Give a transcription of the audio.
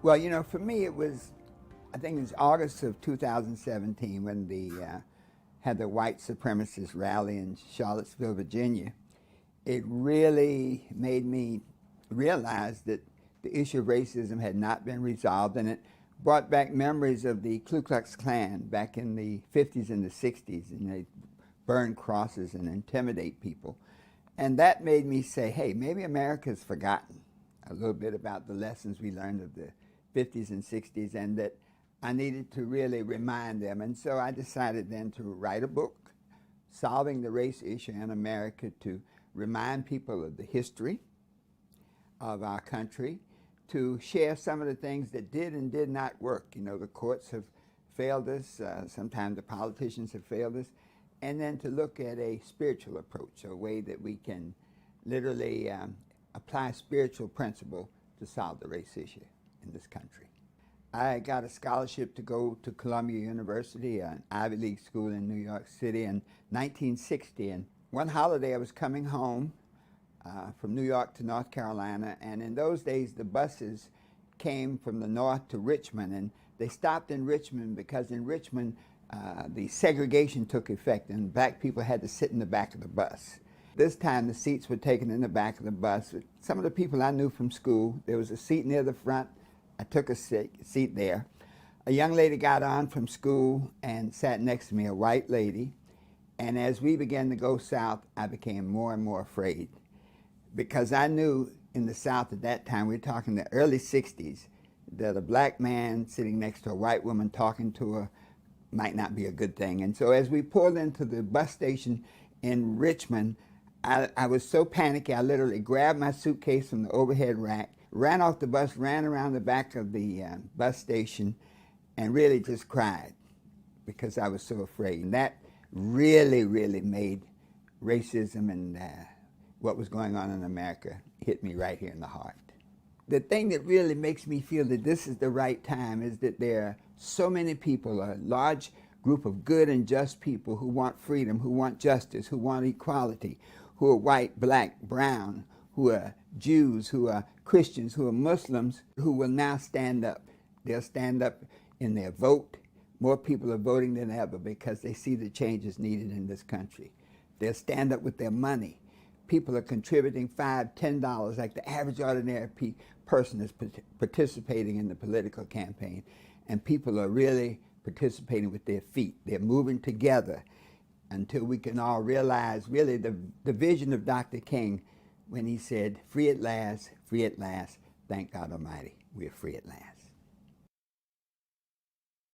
Well, you know, for me it was, I think it was August of 2017 when had the white supremacist rally in Charlottesville, Virginia. It really made me realize that the issue of racism had not been resolved, and it brought back memories of the Ku Klux Klan back in the 50s and the 60s, and they burn crosses and intimidate people. And that made me say, hey, maybe America's forgotten a little bit about the lessons we learned of the 50s and 60s, and that I needed to really remind them. And so I decided then to write a book, Solving the Race Issue in America, to remind people of the history of our country, to share some of the things that did and did not work. You know, the courts have failed us, sometimes the politicians have failed us, and then to look at a spiritual approach, a way that we can literally apply spiritual principle to solve the race issue in this country. I got a scholarship to go to Columbia University, an Ivy League school in New York City, in 1960. And one holiday I was coming home from New York to North Carolina, and in those days the buses came from the north to Richmond, and they stopped in Richmond because in Richmond the segregation took effect and black people had to sit in the back of the bus. This time the seats were taken in the back of the bus. Some of the people I knew from school, there was a seat near the front. I took a seat there. A young lady got on from school and sat next to me, a white lady, and as we began to go south, I became more and more afraid, because I knew in the South at that time, we were talking the early 60s, that a black man sitting next to a white woman talking to her might not be a good thing. And so as we pulled into the bus station in Richmond, I was so panicky, I literally grabbed my suitcase from the overhead rack, ran off the bus, ran around the back of the bus station, and really just cried because I was so afraid. And that really, really made racism and what was going on in America hit me right here in the heart. The thing that really makes me feel that this is the right time is that there are so many people, a large group of good and just people who want freedom, who want justice, who want equality, who are white, black, brown, who are Jews, who are Christians, who are Muslims, who will now stand up. They'll stand up in their vote. More people are voting than ever because they see the changes needed in this country. They'll stand up with their money. People are contributing $5, $10, like the average ordinary person is participating in the political campaign. And people are really participating with their feet. They're moving together until we can all realize really the vision of Dr. King when he said, free at last, thank God Almighty, we're free at last.